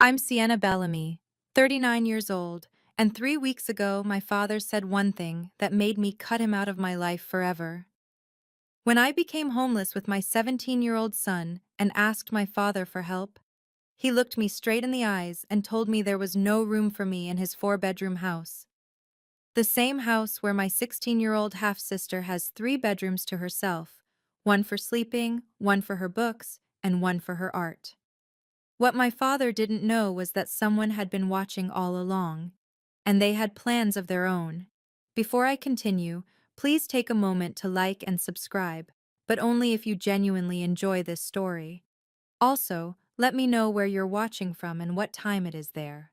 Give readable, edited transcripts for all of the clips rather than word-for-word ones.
I'm Sienna Bellamy, 39 years old, and 3 weeks ago my father said one thing that made me cut him out of my life forever. When I became homeless with my 17-year-old son and asked my father for help, he looked me straight in the eyes and told me there was no room for me in his 4-bedroom house. The same house where my 16-year-old half-sister has 3 bedrooms to herself, one for sleeping, one for her books, and one for her art. What my father didn't know was that someone had been watching all along, and they had plans of their own. Before I continue, please take a moment to like and subscribe, but only if you genuinely enjoy this story. Also, let me know where you're watching from and what time it is there.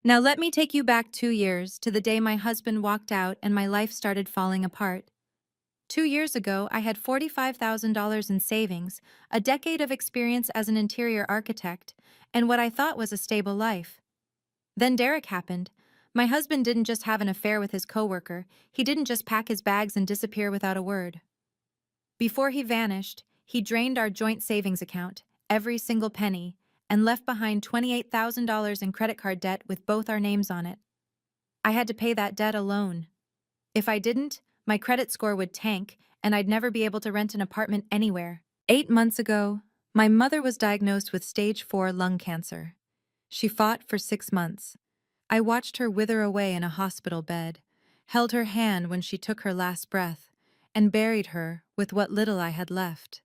Now let me take you back 2 years to the day my husband walked out and my life started falling apart. 2 years ago, I had $45,000 in savings, a decade of experience as an interior architect, and what I thought was a stable life. Then Derek happened. My husband didn't just have an affair with his coworker, he didn't just pack his bags and disappear without a word. Before he vanished, he drained our joint savings account, every single penny, and left behind $28,000 in credit card debt with both our names on it. I had to pay that debt alone. If I didn't, my credit score would tank, and I'd never be able to rent an apartment anywhere. 8 months ago, my mother was diagnosed with stage 4 lung cancer. She fought for 6 months. I watched her wither away in a hospital bed, held her hand when she took her last breath, and buried her with what little I had left.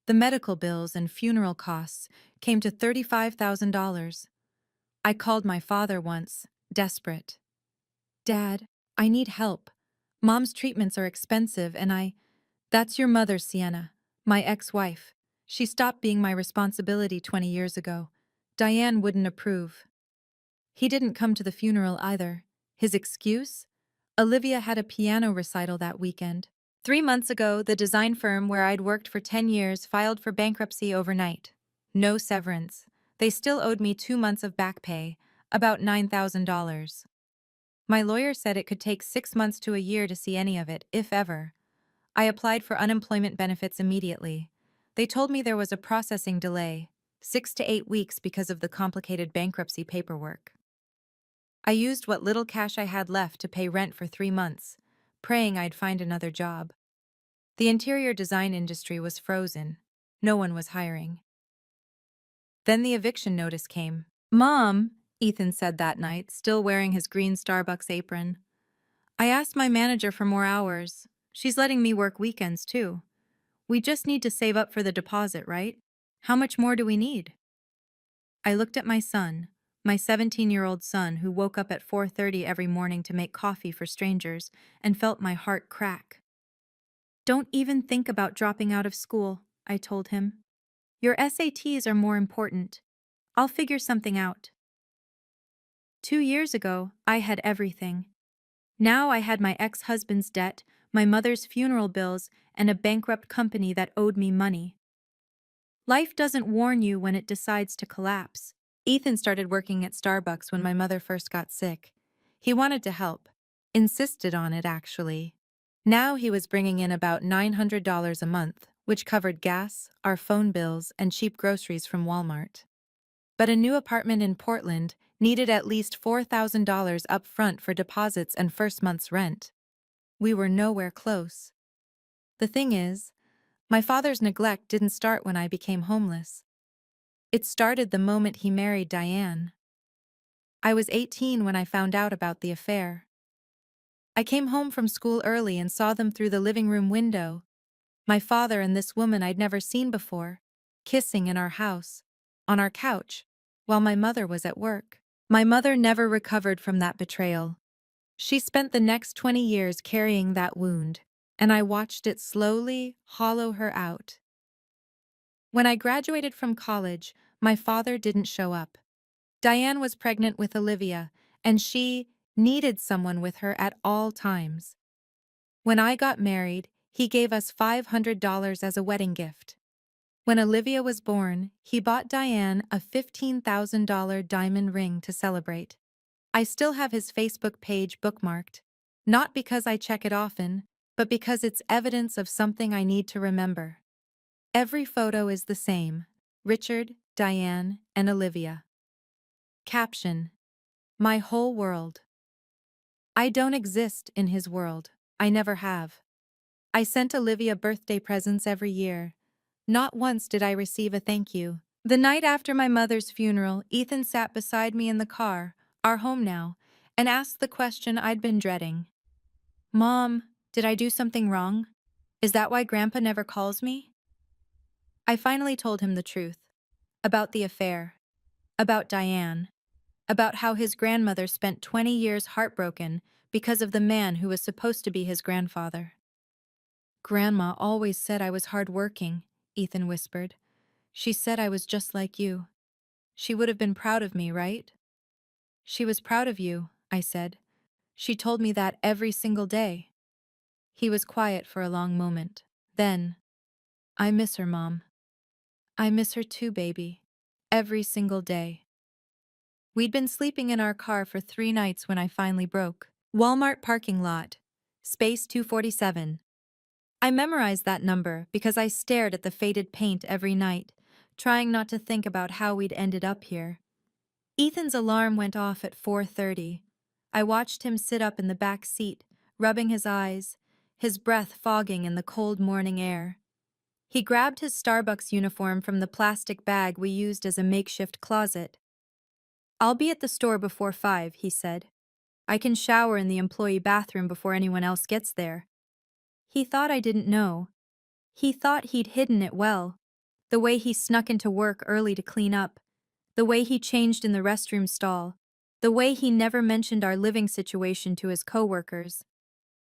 The medical bills and funeral costs came to $35,000. I called my father once, desperate. Dad, I need help. Mom's treatments are expensive and That's your mother, Sienna, my ex-wife. She stopped being my responsibility 20 years ago. Diane wouldn't approve. He didn't come to the funeral either. His excuse? Olivia had a piano recital that weekend. 3 months ago, the design firm where I'd worked for 10 years filed for bankruptcy overnight. No severance. They still owed me 2 months of back pay, about $9,000. My lawyer said it could take 6 months to a year to see any of it, if ever. I applied for unemployment benefits immediately. They told me there was a processing delay, 6 to 8 weeks because of the complicated bankruptcy paperwork. I used what little cash I had left to pay rent for 3 months, praying I'd find another job. The interior design industry was frozen. No one was hiring. Then the eviction notice came. "Mom," Ethan said that night, still wearing his green Starbucks apron. "I asked my manager for more hours. She's letting me work weekends, too. We just need to save up for the deposit, right? How much more do we need?" I looked at my son, my 17-year-old son who woke up at 4:30 every morning to make coffee for strangers, and felt my heart crack. "Don't even think about dropping out of school," I told him. "Your SATs are more important. I'll figure something out." 2 years ago, I had everything. Now I had my ex-husband's debt, my mother's funeral bills, and a bankrupt company that owed me money. Life doesn't warn you when it decides to collapse. Ethan started working at Starbucks when my mother first got sick. He wanted to help. Insisted on it, actually. Now he was bringing in about $900 a month, which covered gas, our phone bills, and cheap groceries from Walmart. But a new apartment in Portland needed at least $4,000 up front for deposits and first month's rent. We were nowhere close. The thing is, my father's neglect didn't start when I became homeless. It started the moment he married Diane. I was 18 when I found out about the affair. I came home from school early and saw them through the living room window. My father and this woman I'd never seen before, kissing in our house, on our couch, while my mother was at work. My mother never recovered from that betrayal. She spent the next 20 years carrying that wound, and I watched it slowly hollow her out. When I graduated from college, my father didn't show up. Diane was pregnant with Olivia, and she needed someone with her at all times. When I got married, he gave us $500 as a wedding gift. When Olivia was born, he bought Diane a $15,000 diamond ring to celebrate. I still have his Facebook page bookmarked, not because I check it often, but because it's evidence of something I need to remember. Every photo is the same: Richard, Diane, and Olivia. Caption: My whole world. I don't exist in his world. I never have. I sent Olivia birthday presents every year. Not once did I receive a thank you. The night after my mother's funeral, Ethan sat beside me in the car, our home now, and asked the question I'd been dreading. Mom, did I do something wrong? Is that why Grandpa never calls me? I finally told him the truth. About the affair. About Diane. About how his grandmother spent 20 years heartbroken because of the man who was supposed to be his grandfather. Grandma always said I was hardworking, Ethan whispered. She said I was just like you. She would have been proud of me, right? She was proud of you, I said. She told me that every single day. He was quiet for a long moment. Then, I miss her, Mom. I miss her too, baby. Every single day. We'd been sleeping in our car for 3 nights when I finally broke. Walmart parking lot. Space 247. I memorized that number because I stared at the faded paint every night, trying not to think about how we'd ended up here. Ethan's alarm went off at 4:30. I watched him sit up in the back seat, rubbing his eyes, his breath fogging in the cold morning air. He grabbed his Starbucks uniform from the plastic bag we used as a makeshift closet. I'll be at the store before 5, he said. I can shower in the employee bathroom before anyone else gets there. He thought I didn't know. He thought he'd hidden it well. The way he snuck into work early to clean up. The way he changed in the restroom stall. The way he never mentioned our living situation to his coworkers.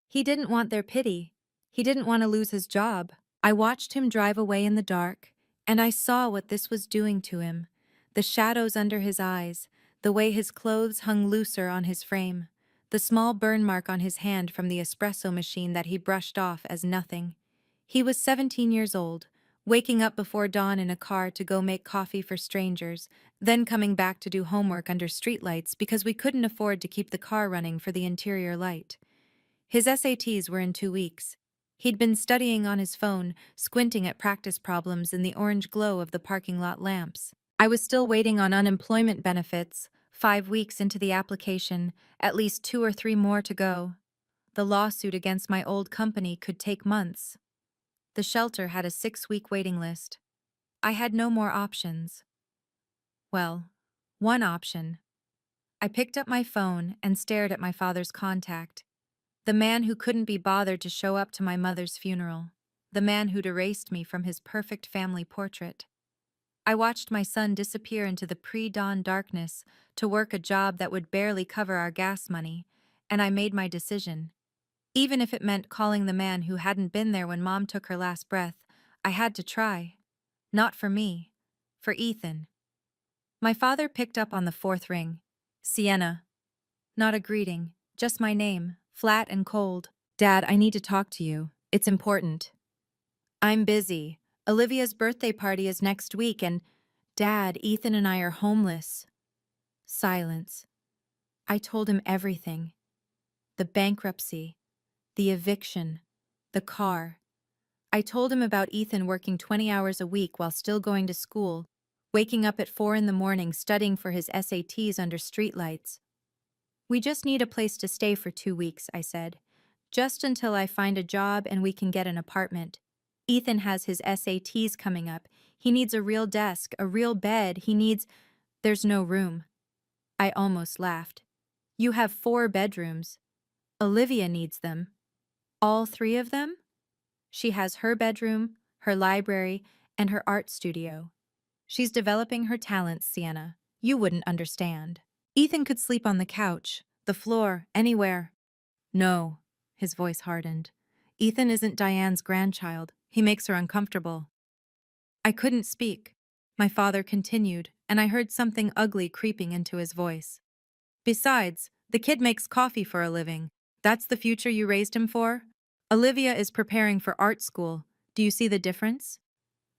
He didn't want their pity. He didn't want to lose his job. I watched him drive away in the dark, and I saw what this was doing to him. The shadows under his eyes, the way his clothes hung looser on his frame, the small burn mark on his hand from the espresso machine that he brushed off as nothing. He was 17 years old, waking up before dawn in a car to go make coffee for strangers, then coming back to do homework under streetlights because we couldn't afford to keep the car running for the interior light. His SATs were in 2 weeks. He'd been studying on his phone, squinting at practice problems in the orange glow of the parking lot lamps. I was still waiting on unemployment benefits, 5 weeks into the application, at least 2 or 3 more to go. The lawsuit against my old company could take months. The shelter had a 6-week waiting list. I had no more options. Well, one option. I picked up my phone and stared at my father's contact. The man who couldn't be bothered to show up to my mother's funeral. The man who'd erased me from his perfect family portrait. I watched my son disappear into the pre-dawn darkness to work a job that would barely cover our gas money, and I made my decision. Even if it meant calling the man who hadn't been there when Mom took her last breath, I had to try. Not for me. For Ethan. My father picked up on the 4th ring. Sienna. Not a greeting, just my name, flat and cold. Dad, I need to talk to you. It's important. I'm busy. Olivia's birthday party is next week and, Dad, Ethan and I are homeless. Silence. I told him everything. The bankruptcy, the eviction, the car. I told him about Ethan working 20 hours a week while still going to school, waking up at 4 in the morning studying for his SATs under streetlights. We just need a place to stay for 2 weeks, I said. Just until I find a job and we can get an apartment. Ethan has his SATs coming up. He needs a real desk, a real bed. There's no room. I almost laughed. You have 4 bedrooms. Olivia needs them. All 3 of them? She has her bedroom, her library, and her art studio. She's developing her talents, Sienna. You wouldn't understand. Ethan could sleep on the couch, the floor, anywhere. No, his voice hardened. Ethan isn't Diane's grandchild. He makes her uncomfortable. I couldn't speak. My father continued, and I heard something ugly creeping into his voice. Besides, the kid makes coffee for a living. That's the future you raised him for? Olivia is preparing for art school. Do you see the difference?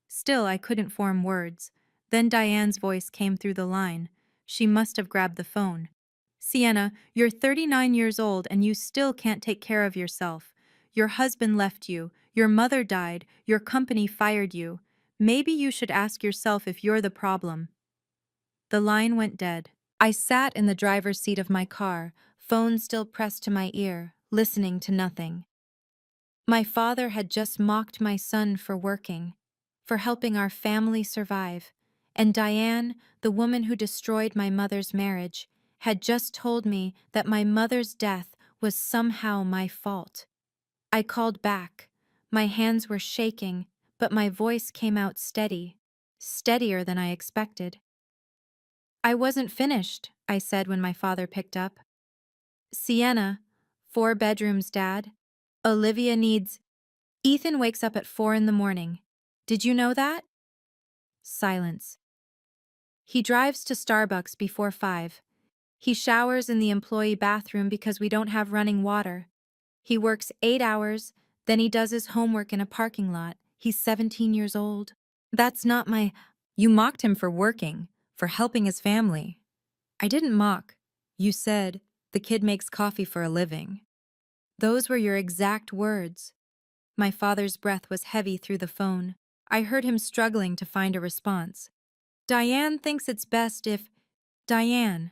Still, I couldn't form words. Then Diane's voice came through the line. She must have grabbed the phone. Sienna, you're 39 years old and you still can't take care of yourself. Your husband left you. Your mother died. Your company fired you. Maybe you should ask yourself if you're the problem. The line went dead. I sat in the driver's seat of my car, phone still pressed to my ear, listening to nothing. My father had just mocked my son for working, for helping our family survive, and Diane, the woman who destroyed my mother's marriage, had just told me that my mother's death was somehow my fault. I called back. My hands were shaking, but my voice came out steady, steadier than I expected. I wasn't finished, I said when my father picked up. Sienna, 4 bedrooms, Dad. Olivia needs. Ethan wakes up at 4 in the morning. Did you know that? Silence. He drives to Starbucks before 5. He showers in the employee bathroom because we don't have running water. He works 8 hours, then he does his homework in a parking lot. He's 17 years old. That's not my. You mocked him for working, for helping his family. I didn't mock. You said, the kid makes coffee for a living. Those were your exact words. My father's breath was heavy through the phone. I heard him struggling to find a response. Diane thinks it's best if. Diane.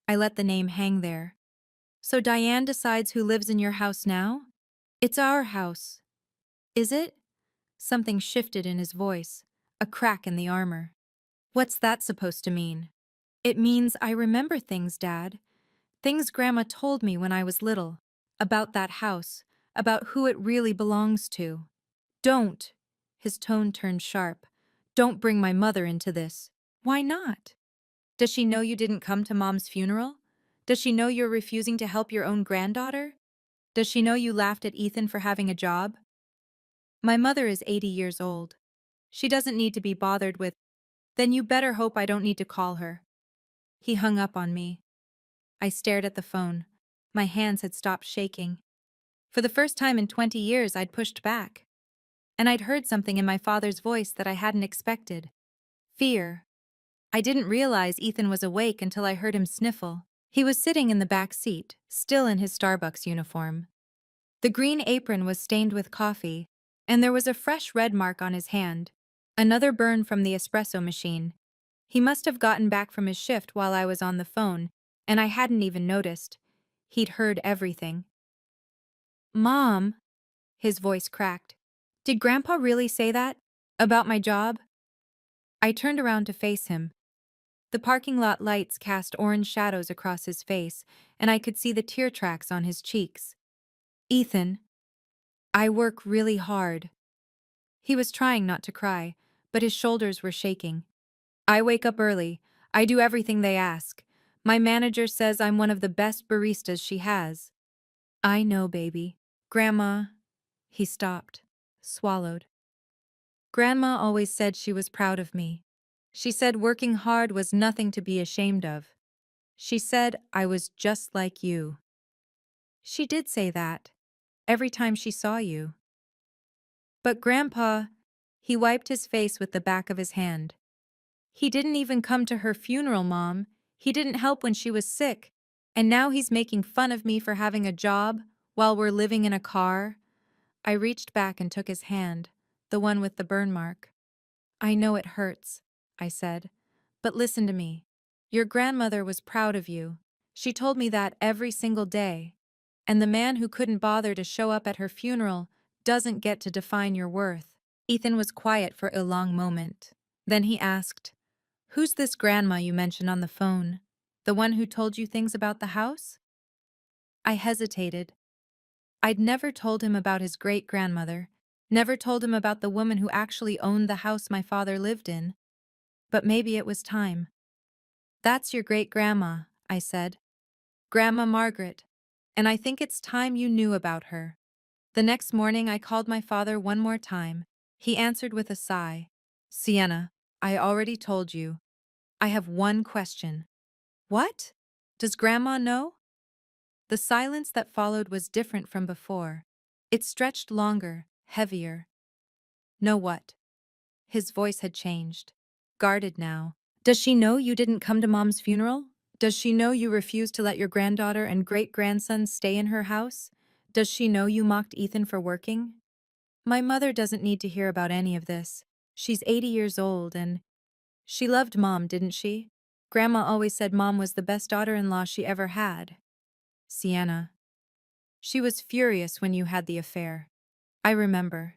I let the name hang there. So Diane decides who lives in your house now? It's our house. Is it? Something shifted in his voice, a crack in the armor. What's that supposed to mean? It means I remember things, Dad. Things Grandma told me when I was little. About that house, about who it really belongs to. Don't. His tone turned sharp. Don't bring my mother into this. Why not? Does she know you didn't come to Mom's funeral? Does she know you're refusing to help your own granddaughter? Does she know you laughed at Ethan for having a job? My mother is 80 years old. She doesn't need to be bothered with. Then you better hope I don't need to call her. He hung up on me. I stared at the phone. My hands had stopped shaking. For the first time in 20 years, I'd pushed back. And I'd heard something in my father's voice that I hadn't expected. Fear. I didn't realize Ethan was awake until I heard him sniffle. He was sitting in the back seat, still in his Starbucks uniform. The green apron was stained with coffee, and there was a fresh red mark on his hand, another burn from the espresso machine. He must have gotten back from his shift while I was on the phone, and I hadn't even noticed. He'd heard everything. Mom, his voice cracked. Did Grandpa really say that? About my job? I turned around to face him. The parking lot lights cast orange shadows across his face, and I could see the tear tracks on his cheeks. Ethan, I work really hard. He was trying not to cry, but his shoulders were shaking. I wake up early. I do everything they ask. My manager says I'm one of the best baristas she has. I know, baby. Grandma. He stopped, swallowed. Grandma always said she was proud of me. She said working hard was nothing to be ashamed of. She said I was just like you. She did say that, every time she saw you. But Grandpa, he wiped his face with the back of his hand. He didn't even come to her funeral, Mom. He didn't help when she was sick. And now he's making fun of me for having a job while we're living in a car. I reached back and took his hand, the one with the burn mark. I know it hurts, I said. But listen to me. Your grandmother was proud of you. She told me that every single day. And the man who couldn't bother to show up at her funeral doesn't get to define your worth. Ethan was quiet for a long moment. Then he asked, Who's this grandma you mentioned on the phone? The one who told you things about the house? I hesitated. I'd never told him about his great-grandmother, never told him about the woman who actually owned the house my father lived in. But maybe it was time. That's your great-grandma, I said. Grandma Margaret. And I think it's time you knew about her. The next morning I called my father one more time. He answered with a sigh. Sienna, I already told you. I have one question. What? Does Grandma know? The silence that followed was different from before. It stretched longer, heavier. Know what? His voice had changed. Guarded now. Does she know you didn't come to Mom's funeral? Does she know you refused to let your granddaughter and great-grandson stay in her house? Does she know you mocked Ethan for working? My mother doesn't need to hear about any of this. She's 80 years old and... She loved Mom, didn't she? Grandma always said Mom was the best daughter-in-law she ever had. Sienna. She was furious when you had the affair. I remember.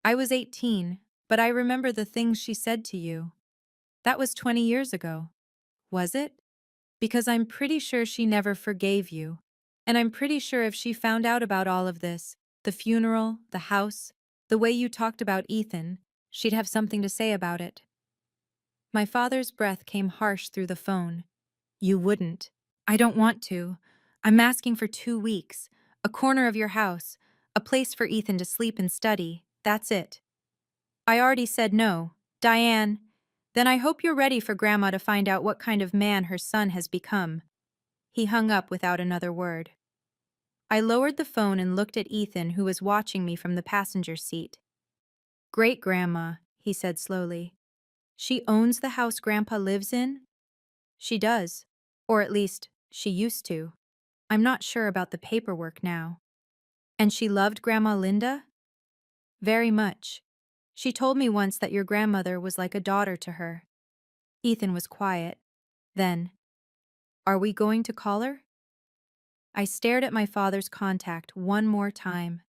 I was 18, but I remember the things she said to you. That was 20 years ago. Was it? Because I'm pretty sure she never forgave you. And I'm pretty sure if she found out about all of this, the funeral, the house, the way you talked about Ethan, she'd have something to say about it. My father's breath came harsh through the phone. You wouldn't. I don't want to. I'm asking for 2 weeks, a corner of your house, a place for Ethan to sleep and study. That's it. I already said no. Diane, then I hope you're ready for Grandma to find out what kind of man her son has become. He hung up without another word. I lowered the phone and looked at Ethan, who was watching me from the passenger seat. Great-Grandma, he said slowly. She owns the house Grandpa lives in? She does. Or at least, she used to. I'm not sure about the paperwork now. And she loved Grandma Linda? Very much. She told me once that your grandmother was like a daughter to her. Ethan was quiet. Then, are we going to call her? I stared at my father's contact one more time.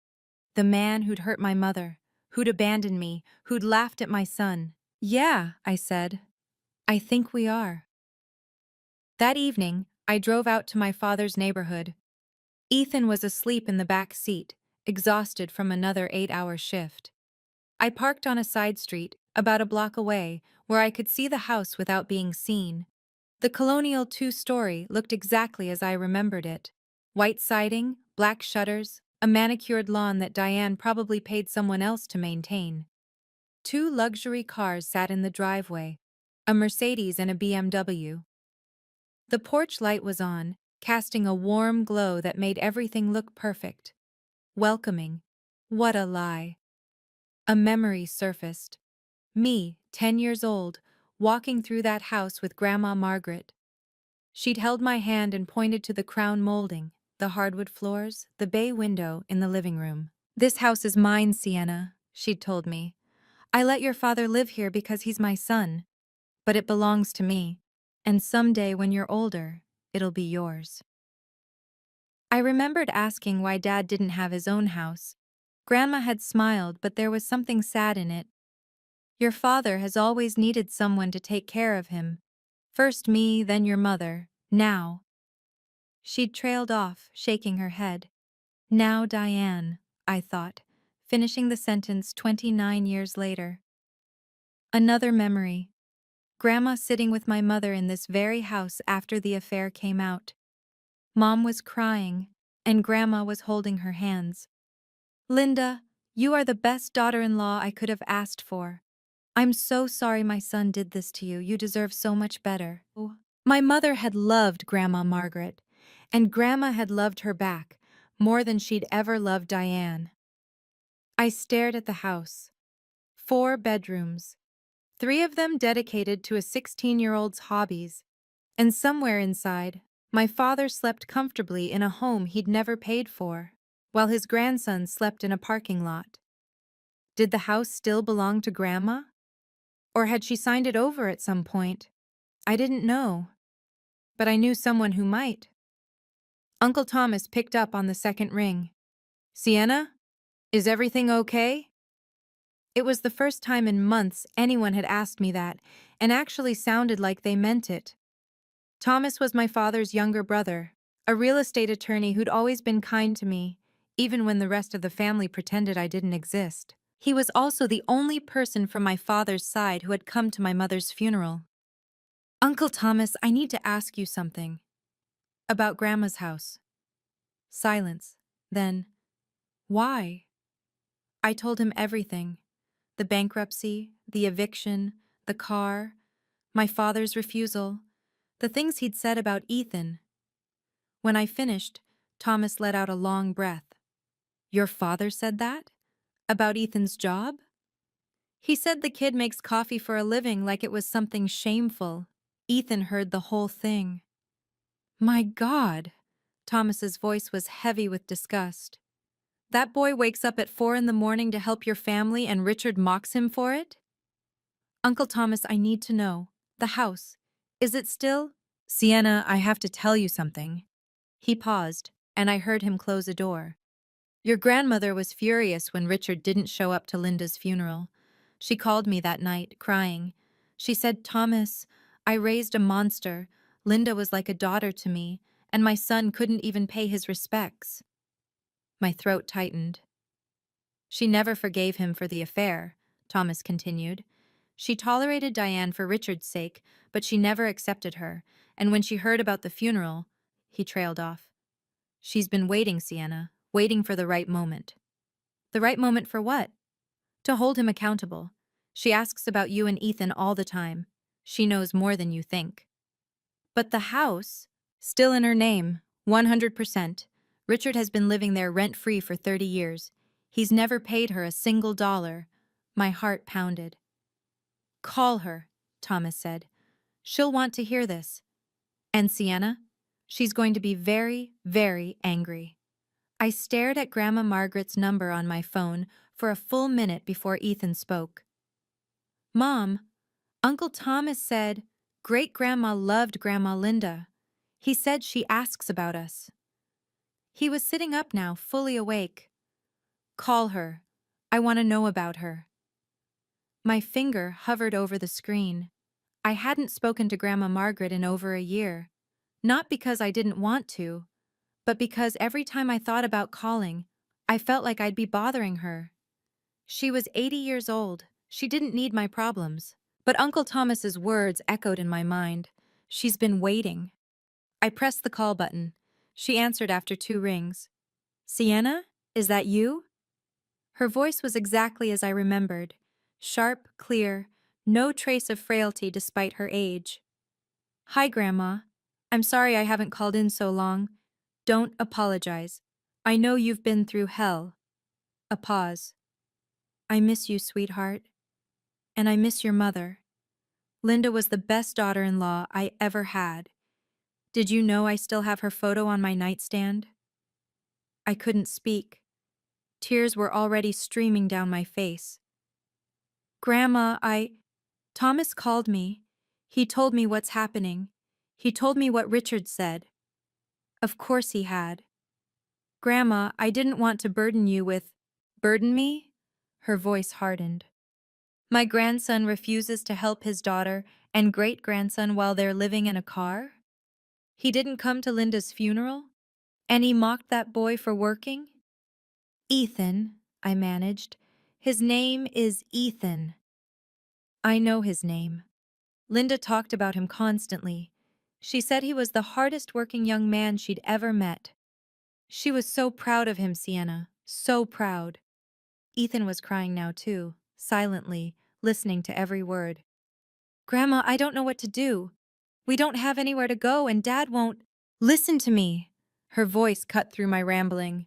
The man who'd hurt my mother, who'd abandoned me, who'd laughed at my son. Yeah, I said. I think we are. That evening, I drove out to my father's neighborhood. Ethan was asleep in the back seat, exhausted from another 8-hour shift. I parked on a side street, about a block away, where I could see the house without being seen. The colonial 2-story looked exactly as I remembered it. White siding, black shutters, a manicured lawn that Diane probably paid someone else to maintain. 2 luxury cars sat in the driveway, a Mercedes and a BMW. The porch light was on, casting a warm glow that made everything look perfect. Welcoming. What a lie. A memory surfaced. Me, 10 years old, walking through that house with Grandma Margaret. She'd held my hand and pointed to the crown molding, the hardwood floors, the bay window in the living room. This house is mine, Sienna, she'd told me. I let your father live here because he's my son. But it belongs to me. And someday when you're older, it'll be yours. I remembered asking why Dad didn't have his own house. Grandma had smiled, but there was something sad in it. Your father has always needed someone to take care of him. First me, then your mother. Now. She'd trailed off, shaking her head. Now Diane, I thought, finishing the sentence 29 years later. Another memory. Grandma sitting with my mother in this very house after the affair came out. Mom was crying, and Grandma was holding her hands. Linda, you are the best daughter-in-law I could have asked for. I'm so sorry my son did this to you. You deserve so much better. My mother had loved Grandma Margaret, and Grandma had loved her back more than she'd ever loved Diane. I stared at the house. 4 bedrooms, 3 of them dedicated to a 16-year-old's hobbies, and somewhere inside, my father slept comfortably in a home he'd never paid for, while his grandson slept in a parking lot. Did the house still belong to Grandma? Or had she signed it over at some point? I didn't know. But I knew someone who might. Uncle Thomas picked up on the second ring. Sienna? Is everything okay? It was the first time in months anyone had asked me that, and actually sounded like they meant it. Thomas was my father's younger brother, a real estate attorney who'd always been kind to me, even when the rest of the family pretended I didn't exist. He was also the only person from my father's side who had come to my mother's funeral. Uncle Thomas, I need to ask you something. About Grandma's house. Silence. Then, why? I told him everything. The bankruptcy, the eviction, the car, my father's refusal, the things he'd said about Ethan. When I finished, Thomas let out a long breath. Your father said that? About Ethan's job? He said the kid makes coffee for a living like it was something shameful. Ethan heard the whole thing. My God! Thomas's voice was heavy with disgust. That boy wakes up at 4 in the morning to help your family and Richard mocks him for it? Uncle Thomas, I need to know. The house. Is it still? Sienna, I have to tell you something. He paused, and I heard him close a door. Your grandmother was furious when Richard didn't show up to Linda's funeral. She called me that night, crying. She said, Thomas, I raised a monster. Linda was like a daughter to me, and my son couldn't even pay his respects. My throat tightened. She never forgave him for the affair, Thomas continued. She tolerated Diane for Richard's sake, but she never accepted her, and when she heard about the funeral, he trailed off. She's been waiting, Sienna, waiting for the right moment. The right moment for what? To hold him accountable. She asks about you and Ethan all the time. She knows more than you think. But the house? Still in her name, 100%. Richard has been living there rent-free for 30 years. He's never paid her a single dollar. My heart pounded. Call her, Thomas said. She'll want to hear this. And Sienna? She's going to be very, very angry. I stared at Grandma Margaret's number on my phone for a full minute before Ethan spoke. Mom, Uncle Thomas said Great-Grandma loved Grandma Linda. He said she asks about us. He was sitting up now, fully awake. Call her. I want to know about her. My finger hovered over the screen. I hadn't spoken to Grandma Margaret in over a year. Not because I didn't want to, but because every time I thought about calling, I felt like I'd be bothering her. She was 80 years old. She didn't need my problems. But Uncle Thomas's words echoed in my mind. She's been waiting. I pressed the call button. She answered after 2 rings. Sienna, is that you? Her voice was exactly as I remembered. Sharp, clear, no trace of frailty despite her age. Hi, Grandma. I'm sorry I haven't called in so long. Don't apologize. I know you've been through hell. A pause. I miss you, sweetheart. And I miss your mother. Linda was the best daughter-in-law I ever had. Did you know I still have her photo on my nightstand? I couldn't speak. Tears were already streaming down my face. Grandma, Thomas called me. He told me what's happening. He told me what Richard said. Of course he had. Grandma, I didn't want to burden you with... Burden me? Her voice hardened. My grandson refuses to help his daughter and great-grandson while they're living in a car? He didn't come to Linda's funeral? And he mocked that boy for working? Ethan, I managed. His name is Ethan. I know his name. Linda talked about him constantly. She said he was the hardest working young man she'd ever met. She was so proud of him, Sienna, so proud. Ethan was crying now too, silently, listening to every word. Grandma, I don't know what to do. We don't have anywhere to go and Dad won't... Listen to me. Her voice cut through my rambling.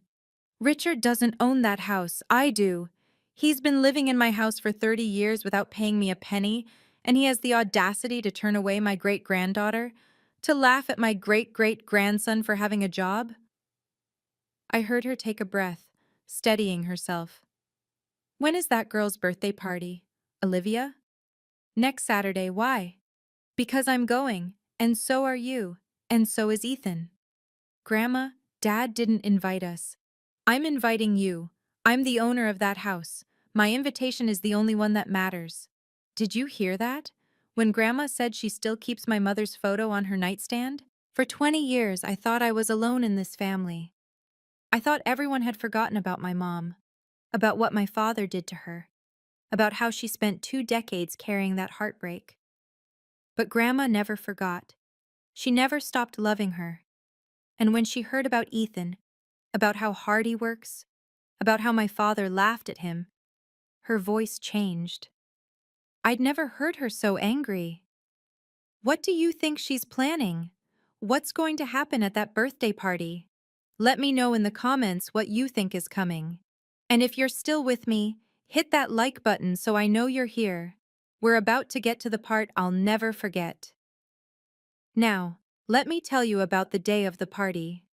Richard doesn't own that house, I do. He's been living in my house for 30 years without paying me a penny, and he has the audacity to turn away my great-granddaughter, to laugh at my great-great-grandson for having a job. I heard her take a breath, steadying herself. When is that girl's birthday party? Olivia? Next Saturday, why? Because I'm going, and so are you, and so is Ethan. Grandma, Dad didn't invite us. I'm inviting you. I'm the owner of that house. My invitation is the only one that matters. Did you hear that? When Grandma said she still keeps my mother's photo on her nightstand? For 20 years, I thought I was alone in this family. I thought everyone had forgotten about my mom, about what my father did to her, about how she spent 2 decades carrying that heartbreak. But Grandma never forgot. She never stopped loving her. And when she heard about Ethan, about how hard he works, about how my father laughed at him, her voice changed. I'd never heard her so angry. What do you think she's planning? What's going to happen at that birthday party? Let me know in the comments what you think is coming. And if you're still with me, hit that like button so I know you're here. We're about to get to the part I'll never forget. Now, let me tell you about the day of the party.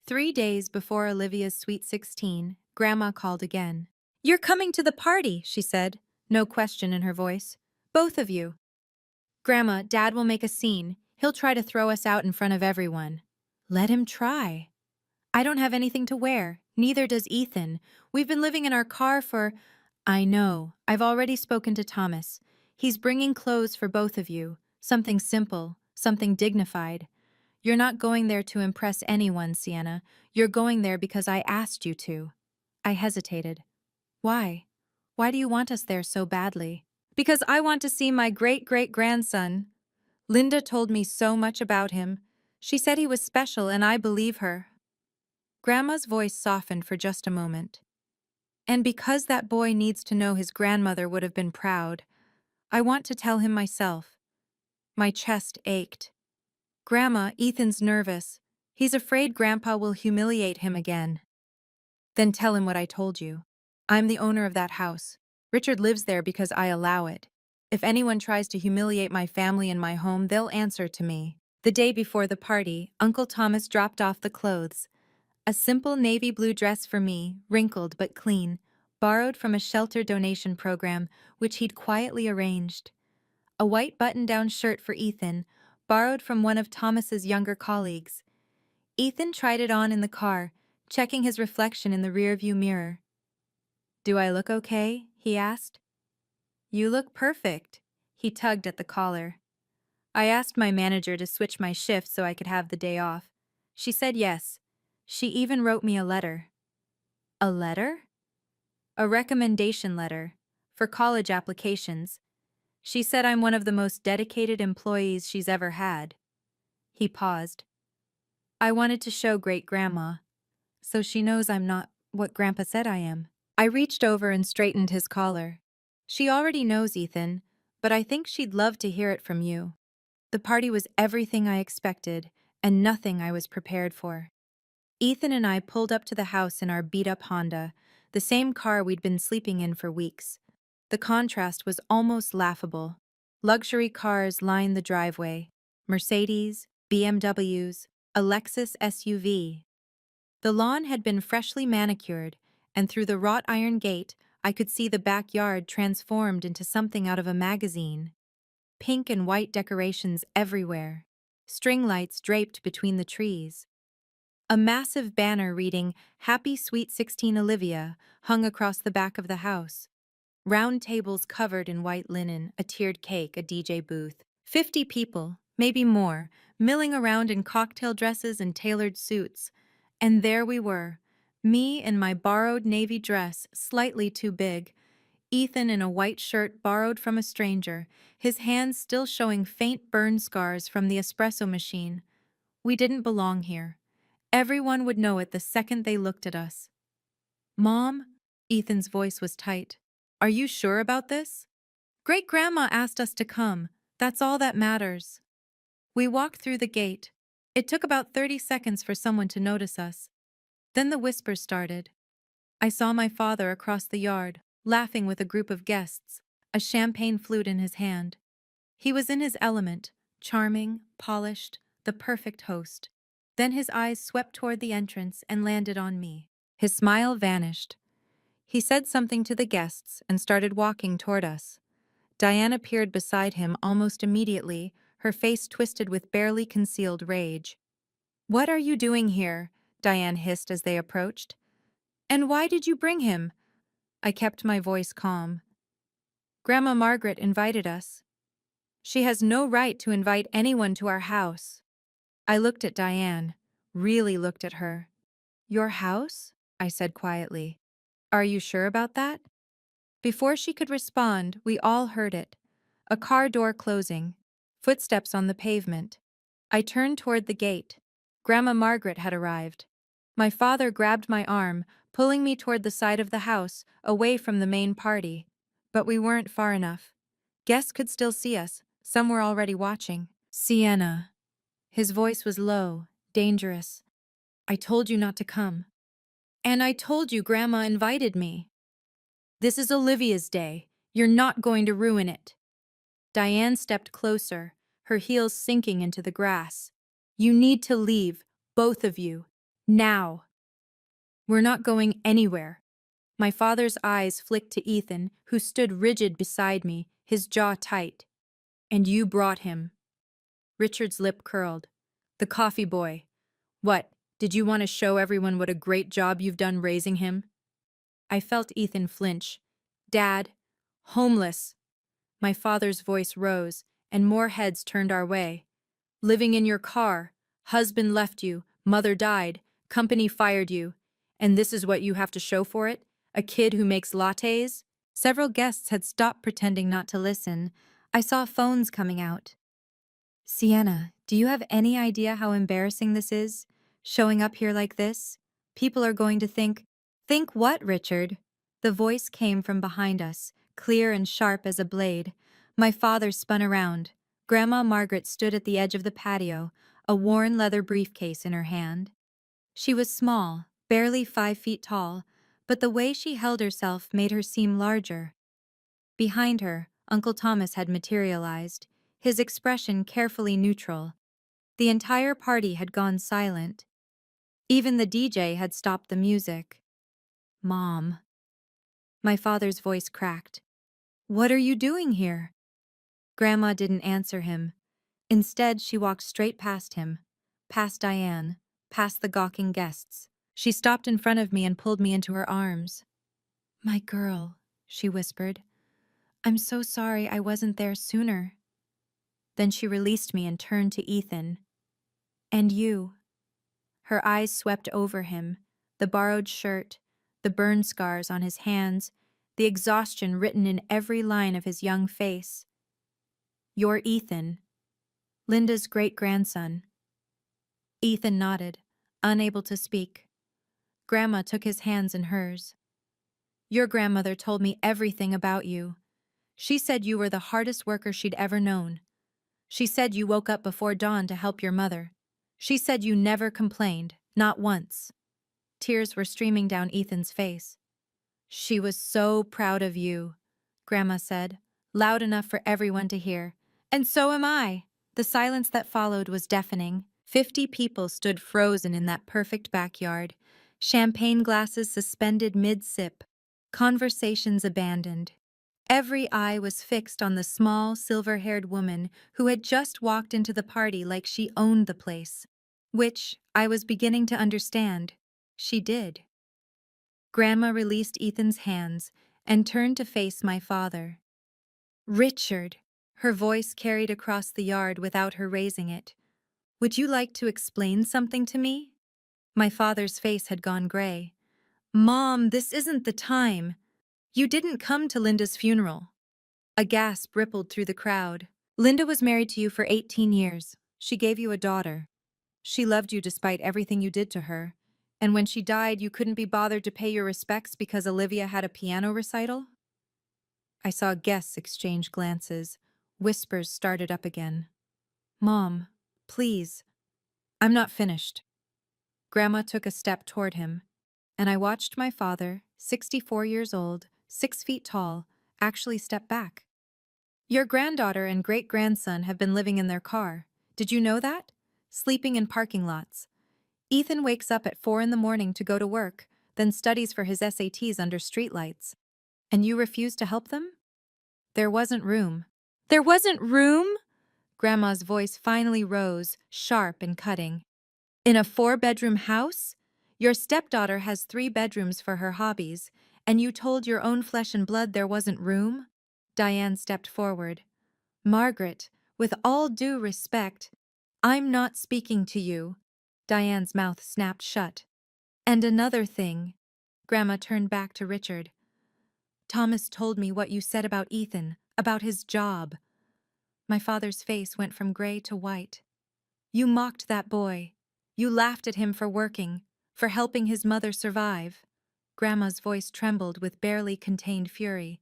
3 days before Olivia's sweet 16, Grandma called again. You're coming to the party, she said, no question in her voice. Both of you. Grandma, Dad will make a scene. He'll try to throw us out in front of everyone. Let him try. I don't have anything to wear. Neither does Ethan. We've been living in our car for... I know. I've already spoken to Thomas. He's bringing clothes for both of you. Something simple, something dignified. You're not going there to impress anyone, Sienna. You're going there because I asked you to. I hesitated. Why? Why do you want us there so badly? Because I want to see my great-great-grandson. Linda told me so much about him. She said he was special, and I believe her. Grandma's voice softened for just a moment. And because that boy needs to know his grandmother would have been proud, I want to tell him myself. My chest ached. Grandma, Ethan's nervous. He's afraid Grandpa will humiliate him again. Then tell him what I told you. I'm the owner of that house. Richard lives there because I allow it. If anyone tries to humiliate my family and my home, they'll answer to me. The day before the party, Uncle Thomas dropped off the clothes. A simple navy blue dress for me, wrinkled but clean, borrowed from a shelter donation program which he'd quietly arranged. A white button-down shirt for Ethan, borrowed from one of Thomas's younger colleagues. Ethan tried it on in the car, checking his reflection in the rearview mirror. "Do I look okay?" he asked. "You look perfect." He tugged at the collar. I asked my manager to switch my shift so I could have the day off. She said yes. She even wrote me a letter. A letter? A recommendation letter. For college applications. She said I'm one of the most dedicated employees she's ever had. He paused. I wanted to show Great-Grandma, so she knows I'm not what Grandpa said I am. I reached over and straightened his collar. She already knows, Ethan, but I think she'd love to hear it from you. The party was everything I expected, and nothing I was prepared for. Ethan and I pulled up to the house in our beat-up Honda, the same car we'd been sleeping in for weeks. The contrast was almost laughable. Luxury cars lined the driveway. Mercedes, BMWs, a Lexus SUV. The lawn had been freshly manicured, and through the wrought iron gate, I could see the backyard transformed into something out of a magazine. Pink and white decorations everywhere. String lights draped between the trees. A massive banner reading, "Happy Sweet 16 Olivia," hung across the back of the house. Round tables covered in white linen, a tiered cake, a DJ booth. 50 people, maybe more, milling around in cocktail dresses and tailored suits. And there we were, me in my borrowed navy dress, slightly too big, Ethan in a white shirt borrowed from a stranger, his hands still showing faint burn scars from the espresso machine. We didn't belong here. Everyone would know it the second they looked at us. "Mom?" Ethan's voice was tight. "Are you sure about this?" "Great-Grandma asked us to come. That's all that matters." We walked through the gate. It took about 30 seconds for someone to notice us. Then the whispers started. I saw my father across the yard, laughing with a group of guests, a champagne flute in his hand. He was in his element, charming, polished, the perfect host. Then his eyes swept toward the entrance and landed on me. His smile vanished. He said something to the guests and started walking toward us. Diane appeared beside him almost immediately, her face twisted with barely concealed rage. "What are you doing here?" Diane hissed as they approached. "And why did you bring him?" I kept my voice calm. "Grandma Margaret invited us. She has no right to invite anyone to our house." I looked at Diane, really looked at her. "Your house?" I said quietly. "Are you sure about that?" Before she could respond, we all heard it. A car door closing. Footsteps on the pavement. I turned toward the gate. Grandma Margaret had arrived. My father grabbed my arm, pulling me toward the side of the house, away from the main party. But we weren't far enough. Guests could still see us. Some were already watching. "Sienna." His voice was low, dangerous. "I told you not to come. And I told you Grandma invited me. This is Olivia's day. You're not going to ruin it." Diane stepped closer, her heels sinking into the grass. "You need to leave, both of you. Now." "We're not going anywhere." My father's eyes flicked to Ethan, who stood rigid beside me, his jaw tight. And you brought him. Richard's lip curled. The coffee boy. What, did you want to show everyone what a great job you've done raising him? I felt Ethan flinch. Dad, homeless. My father's voice rose, and more heads turned our way. Living in your car. Husband left you. Mother died. Company fired you. And this is what you have to show for it? A kid who makes lattes? Several guests had stopped pretending not to listen. I saw phones coming out. Sienna, do you have any idea how embarrassing this is? Showing up here like this? People are going to think. Think what, Richard? The voice came from behind us, clear and sharp as a blade. My father spun around. Grandma Margaret stood at the edge of the patio, a worn leather briefcase in her hand. She was small, barely 5 feet tall, but the way she held herself made her seem larger. Behind her, Uncle Thomas had materialized, his expression carefully neutral. The entire party had gone silent. Even the DJ had stopped the music. Mom. My father's voice cracked. What are you doing here? Grandma didn't answer him. Instead, she walked straight past him, past Diane, past the gawking guests. She stopped in front of me and pulled me into her arms. My girl, she whispered. I'm so sorry I wasn't there sooner. Then she released me and turned to Ethan. And you. Her eyes swept over him, the borrowed shirt, the burn scars on his hands, the exhaustion written in every line of his young face. You're Ethan, Linda's great-grandson. Ethan nodded, unable to speak. Grandma took his hands in hers. Your grandmother told me everything about you. She said you were the hardest worker she'd ever known. She said you woke up before dawn to help your mother. She said you never complained, not once. Tears were streaming down Ethan's face. She was so proud of you, Grandma said, loud enough for everyone to hear. And so am I. The silence that followed was deafening. 50 people stood frozen in that perfect backyard, champagne glasses suspended mid-sip, conversations abandoned. Every eye was fixed on the small, silver-haired woman who had just walked into the party like she owned the place. Which, I was beginning to understand, she did. Grandma released Ethan's hands and turned to face my father. Richard, her voice carried across the yard without her raising it. Would you like to explain something to me? My father's face had gone gray. Mom, this isn't the time. You didn't come to Linda's funeral. A gasp rippled through the crowd. Linda was married to you for 18 years. She gave you a daughter. She loved you despite everything you did to her. And when she died, you couldn't be bothered to pay your respects because Olivia had a piano recital? I saw guests exchange glances. Whispers started up again. Mom, please. I'm not finished. Grandma took a step toward him, and I watched my father, 64 years old, 6 feet tall, actually step back. Your granddaughter and great-grandson have been living in their car. Did you know that? Sleeping in parking lots. Ethan wakes up at 4 in the morning to go to work, then studies for his SATs under streetlights. And you refuse to help them? There wasn't room. There wasn't room? Grandma's voice finally rose, sharp and cutting. In a 4-bedroom house? Your stepdaughter has 3 bedrooms for her hobbies, and you told your own flesh and blood there wasn't room? Diane stepped forward. Margaret, with all due respect, I'm not speaking to you. Diane's mouth snapped shut. And another thing. Grandma turned back to Richard. Thomas told me what you said about Ethan, about his job. My father's face went from gray to white. You mocked that boy. You laughed at him for working, for helping his mother survive. Grandma's voice trembled with barely contained fury.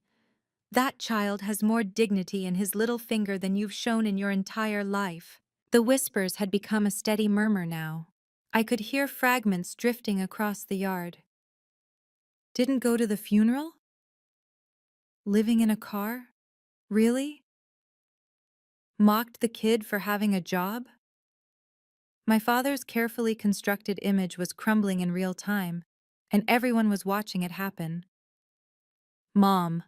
That child has more dignity in his little finger than you've shown in your entire life. The whispers had become a steady murmur now. I could hear fragments drifting across the yard. Didn't go to the funeral? Living in a car? Really? Mocked the kid for having a job? My father's carefully constructed image was crumbling in real time, and everyone was watching it happen. Mom.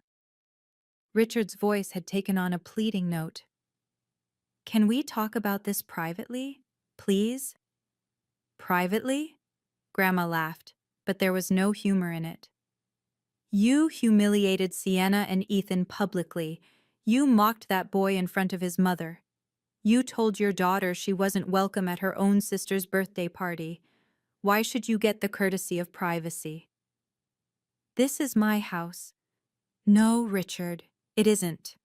Richard's voice had taken on a pleading note. can we talk about this privately? Please? Privately? Grandma laughed, but there was no humor in it. You humiliated Sienna and Ethan publicly. You mocked that boy in front of his mother. You told your daughter she wasn't welcome at her own sister's birthday party. Why should you get the courtesy of privacy? This is my house. No, Richard, it isn't.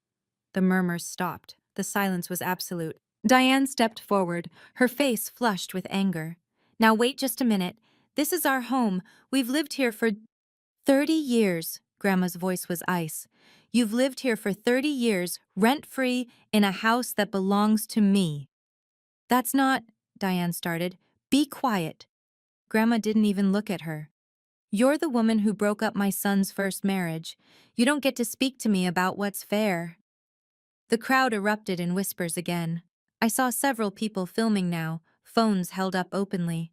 The murmurs stopped. The silence was absolute. Diane stepped forward, her face flushed with anger. Now wait just a minute. This is our home. We've lived here for 30 years. Grandma's voice was ice. You've lived here for 30 years, rent-free, in a house that belongs to me. That's not, Diane started. Be quiet. Grandma didn't even look at her. You're the woman who broke up my son's first marriage. You don't get to speak to me about what's fair. The crowd erupted in whispers again. I saw several people filming now, phones held up openly.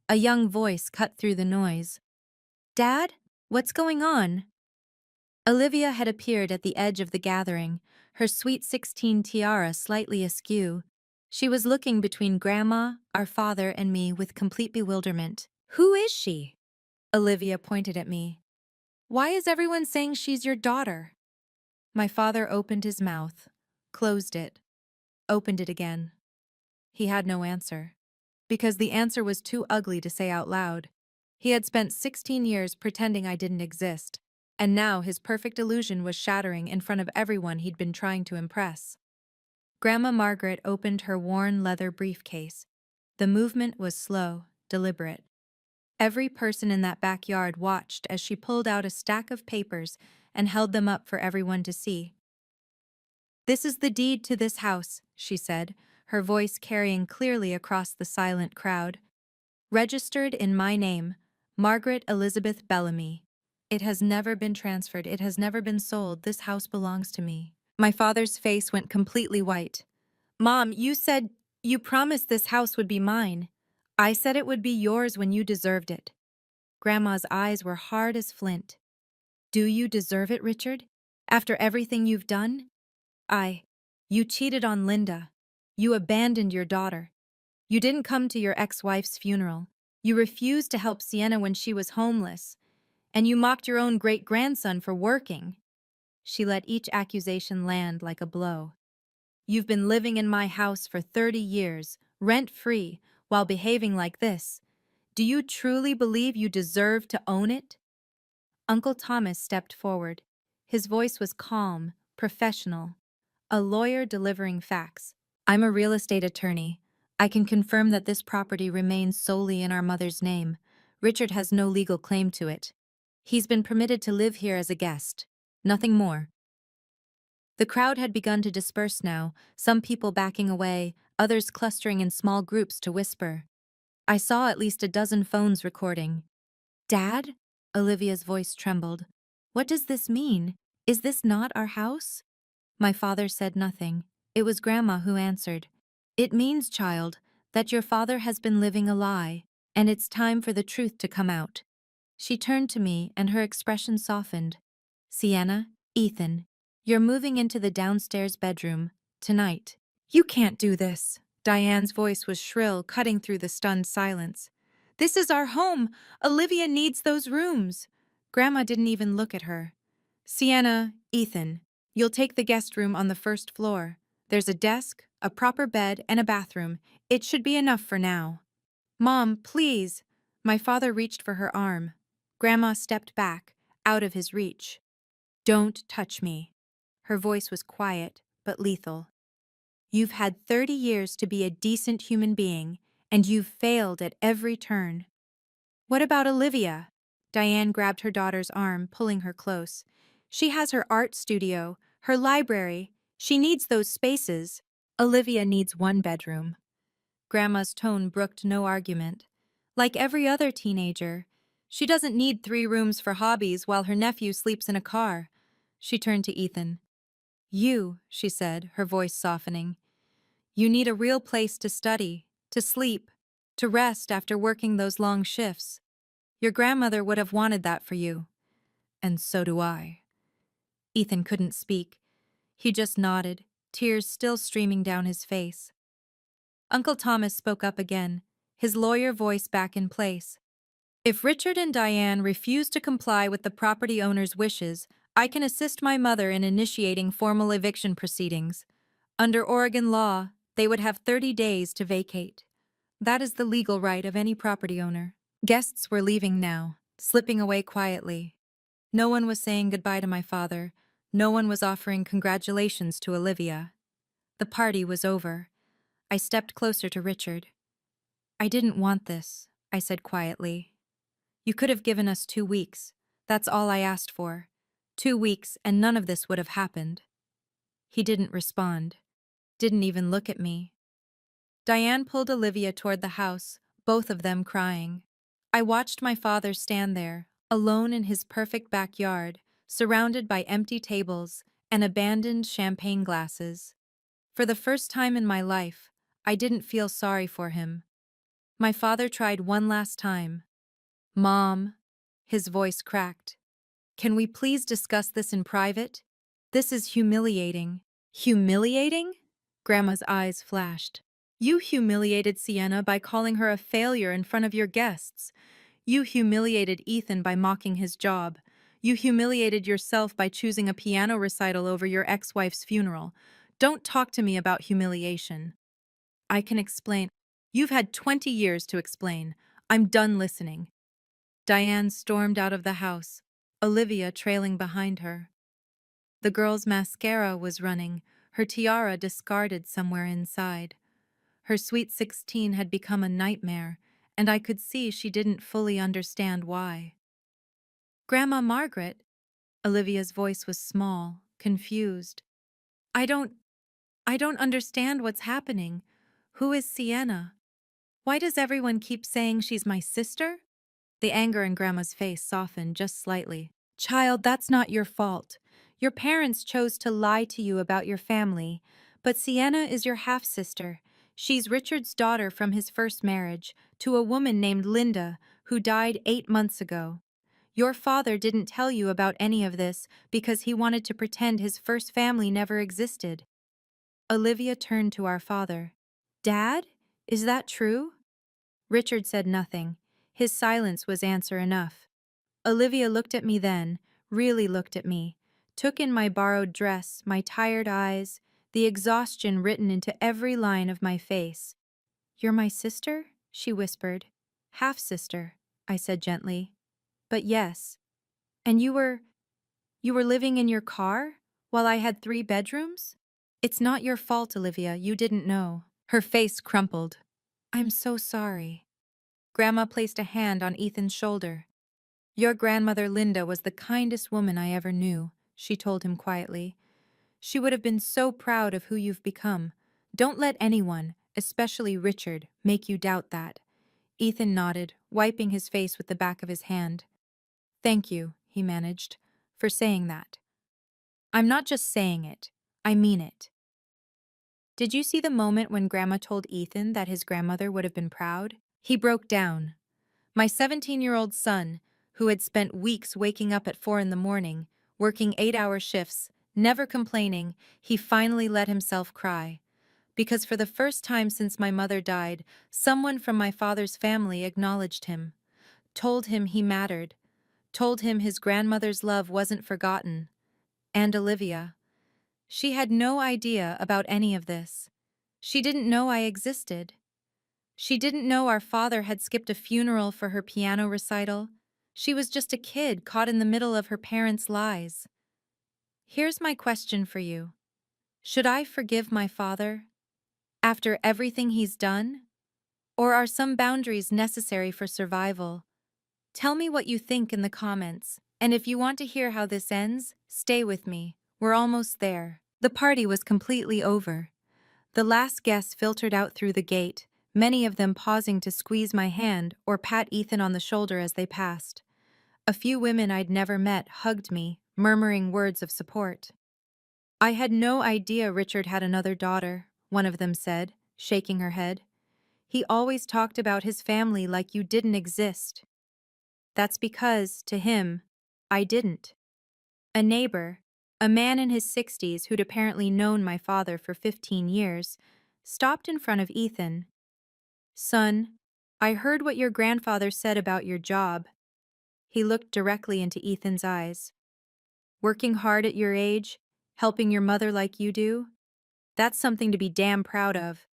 A young voice cut through the noise. Dad? What's going on? Olivia had appeared at the edge of the gathering, her sweet 16 tiara slightly askew. She was looking between Grandma, our father, and me with complete bewilderment. Who is she? Olivia pointed at me. Why is everyone saying she's your daughter? My father opened his mouth, closed it, opened it again. He had no answer, because the answer was too ugly to say out loud. He had spent 16 years pretending I didn't exist, and now his perfect illusion was shattering in front of everyone he'd been trying to impress. Grandma Margaret opened her worn leather briefcase. The movement was slow, deliberate. Every person in that backyard watched as she pulled out a stack of papers and held them up for everyone to see. This is the deed to this house, she said, her voice carrying clearly across the silent crowd. Registered in my name, Margaret Elizabeth Bellamy. It has never been transferred, it has never been sold, this house belongs to me. My father's face went completely white. Mom, you promised this house would be mine. I said it would be yours when you deserved it. Grandma's eyes were hard as flint. Do you deserve it, Richard? After everything you've done? You cheated on Linda. You abandoned your daughter. You didn't come to your ex-wife's funeral. You refused to help Sienna when she was homeless. And you mocked your own great-grandson for working. She let each accusation land like a blow. You've been living in my house for 30 years, rent-free, while behaving like this. Do you truly believe you deserve to own it? Uncle Thomas stepped forward. His voice was calm, professional. A lawyer delivering facts. I'm a real estate attorney. I can confirm that this property remains solely in our mother's name. Richard has no legal claim to it. He's been permitted to live here as a guest. Nothing more. The crowd had begun to disperse now, some people backing away, others clustering in small groups to whisper. I saw at least a dozen phones recording. Dad? Olivia's voice trembled. What does this mean? Is this not our house? My father said nothing. It was Grandma who answered. It means, child, that your father has been living a lie, and it's time for the truth to come out. She turned to me and her expression softened. Sienna, Ethan, you're moving into the downstairs bedroom, tonight. You can't do this. Diane's voice was shrill, cutting through the stunned silence. This is our home. Olivia needs those rooms. Grandma didn't even look at her. Sienna, Ethan, you'll take the guest room on the first floor. There's a desk, a proper bed, and a bathroom. It should be enough for now. Mom, please. My father reached for her arm. Grandma stepped back, out of his reach. Don't touch me. Her voice was quiet, but lethal. You've had 30 years to be a decent human being, and you've failed at every turn. What about Olivia? Diane grabbed her daughter's arm, pulling her close. She has her art studio, her library. She needs those spaces. Olivia needs one bedroom. Grandma's tone brooked no argument. Like every other teenager, she doesn't need 3 rooms for hobbies while her nephew sleeps in a car. She turned to Ethan. You, she said, her voice softening. You need a real place to study, to sleep, to rest after working those long shifts. Your grandmother would have wanted that for you. And so do I. Ethan couldn't speak. He just nodded, tears still streaming down his face. Uncle Thomas spoke up again, his lawyer voice back in place. If Richard and Diane refuse to comply with the property owner's wishes, I can assist my mother in initiating formal eviction proceedings. Under Oregon law, they would have 30 days to vacate. That is the legal right of any property owner. Guests were leaving now, slipping away quietly. No one was saying goodbye to my father. No one was offering congratulations to Olivia. The party was over. I stepped closer to Richard. I didn't want this, I said quietly. You could have given us 2 weeks. That's all I asked for. 2 weeks and none of this would have happened. He didn't respond. Didn't even look at me. Diane pulled Olivia toward the house, both of them crying. I watched my father stand there, alone in his perfect backyard, surrounded by empty tables and abandoned champagne glasses. For the first time in my life, I didn't feel sorry for him. My father tried one last time. Mom, his voice cracked. Can we please discuss this in private? This is humiliating. Humiliating? Grandma's eyes flashed. You humiliated Sienna by calling her a failure in front of your guests. You humiliated Ethan by mocking his job. You humiliated yourself by choosing a piano recital over your ex-wife's funeral. Don't talk to me about humiliation. I can explain. You've had 20 years to explain. I'm done listening. Diane stormed out of the house, Olivia trailing behind her. The girl's mascara was running, her tiara discarded somewhere inside. Her sweet 16 had become a nightmare, and I could see she didn't fully understand why. Grandma Margaret, Olivia's voice was small, confused. I don't understand what's happening. Who is Sienna? Why does everyone keep saying she's my sister? The anger in Grandma's face softened just slightly. Child, that's not your fault. Your parents chose to lie to you about your family, but Sienna is your half-sister. She's Richard's daughter from his first marriage, to a woman named Linda, who died 8 months ago. Your father didn't tell you about any of this because he wanted to pretend his first family never existed. Olivia turned to our father. Dad, is that true? Richard said nothing. His silence was answer enough. Olivia looked at me then, really looked at me, took in my borrowed dress, my tired eyes, the exhaustion written into every line of my face. You're my sister? She whispered. Half-sister, I said gently. But yes. And you were living in your car? While I had 3 bedrooms? It's not your fault, Olivia, you didn't know. Her face crumpled. I'm so sorry. Grandma placed a hand on Ethan's shoulder. Your grandmother Linda was the kindest woman I ever knew, she told him quietly. She would have been so proud of who you've become. Don't let anyone, especially Richard, make you doubt that. Ethan nodded, wiping his face with the back of his hand. Thank you, he managed, for saying that. I'm not just saying it, I mean it. Did you see the moment when Grandma told Ethan that his grandmother would have been proud? He broke down. My 17-year-old son, who had spent weeks waking up at 4 in the morning, working 8-hour shifts, never complaining, he finally let himself cry. Because for the first time since my mother died, someone from my father's family acknowledged him, told him he mattered, told him his grandmother's love wasn't forgotten. And Olivia. She had no idea about any of this. She didn't know I existed. She didn't know our father had skipped a funeral for her piano recital. She was just a kid caught in the middle of her parents' lies. Here's my question for you. Should I forgive my father? After everything he's done? Or are some boundaries necessary for survival? Tell me what you think in the comments, and if you want to hear how this ends, stay with me. We're almost there. The party was completely over. The last guests filtered out through the gate, many of them pausing to squeeze my hand or pat Ethan on the shoulder as they passed. A few women I'd never met hugged me, murmuring words of support. I had no idea Richard had another daughter, one of them said, shaking her head. He always talked about his family like you didn't exist. That's because, to him, I didn't. A neighbor, A man in his 60s who'd apparently known my father for 15 years stopped in front of Ethan. "Son, I heard what your grandfather said about your job." He looked directly into Ethan's eyes. "Working hard at your age, helping your mother like you do? That's something to be damn proud of.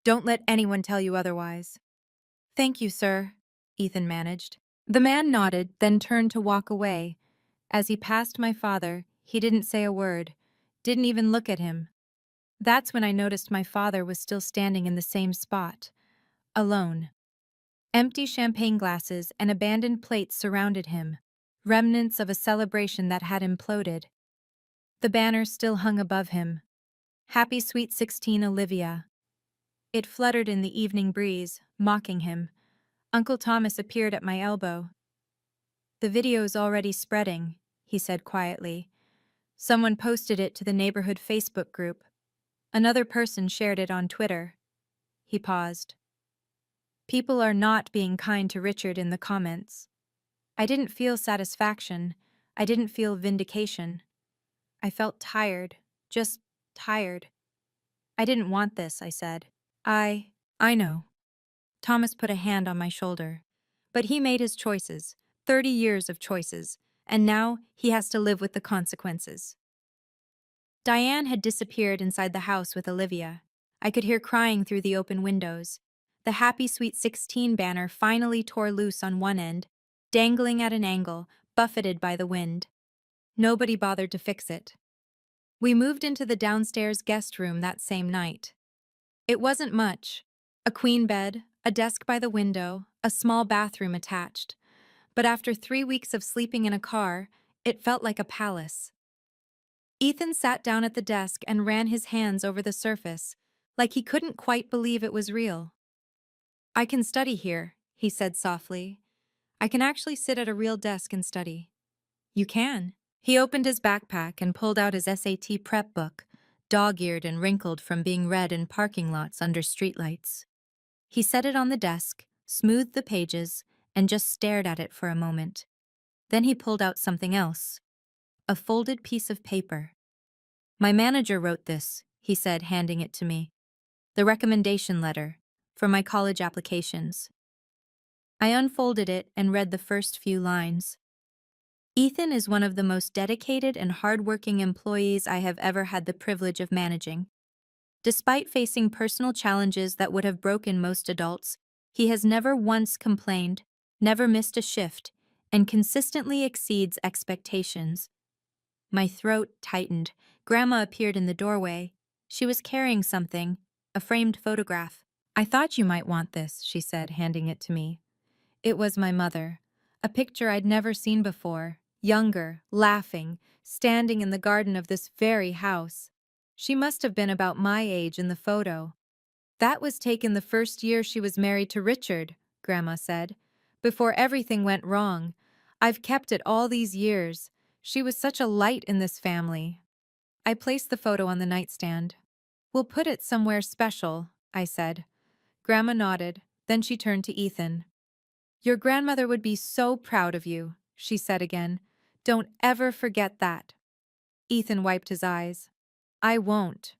Don't let anyone tell you otherwise." "Thank you, sir," Ethan managed. The man nodded, then turned to walk away. As he passed my father, he didn't say a word, didn't even look at him. That's when I noticed my father was still standing in the same spot, alone. Empty champagne glasses and abandoned plates surrounded him, remnants of a celebration that had imploded. The banner still hung above him. "Happy Sweet 16, Olivia." It fluttered in the evening breeze, mocking him. Uncle Thomas appeared at my elbow. "The video's already spreading," he said quietly. "Someone posted it to the neighborhood Facebook group. Another person shared it on Twitter." He paused. "People are not being kind to Richard in the comments." I didn't feel satisfaction. I didn't feel vindication. I felt tired. Just tired. "I didn't want this," I said. I know." Thomas put a hand on my shoulder. "But he made his choices, 30 years of choices, and now he has to live with the consequences." Diane had disappeared inside the house with Olivia. I could hear crying through the open windows. The Happy Sweet 16 banner finally tore loose on one end, dangling at an angle, buffeted by the wind. Nobody bothered to fix it. We moved into the downstairs guest room that same night. It wasn't much. A queen bed, a desk by the window, a small bathroom attached. But after 3 weeks of sleeping in a car, it felt like a palace. Ethan sat down at the desk and ran his hands over the surface, like he couldn't quite believe it was real. "I can study here," he said softly. "I can actually sit at a real desk and study." "You can." He opened his backpack and pulled out his SAT prep book, dog-eared and wrinkled from being read in parking lots under streetlights. He set it on the desk, smoothed the pages, and just stared at it for a moment. Then he pulled out something else. A folded piece of paper. "My manager wrote this," he said, handing it to me. "The recommendation letter for my college applications." I unfolded it and read the first few lines. "Ethan is one of the most dedicated and hardworking employees I have ever had the privilege of managing. Despite facing personal challenges that would have broken most adults, he has never once complained, never missed a shift, and consistently exceeds expectations." My throat tightened. Grandma appeared in the doorway. She was carrying something, a framed photograph. "I thought you might want this," she said, handing it to me. It was my mother. A picture I'd never seen before, younger, laughing, standing in the garden of this very house. She must have been about my age in the photo. "That was taken the first year she was married to Richard," Grandma said, "before everything went wrong. I've kept it all these years. She was such a light in this family." I placed the photo on the nightstand. "We'll put it somewhere special," I said. Grandma nodded, then she turned to Ethan. "Your grandmother would be so proud of you," she said again. "Don't ever forget that." Ethan wiped his eyes. "I won't."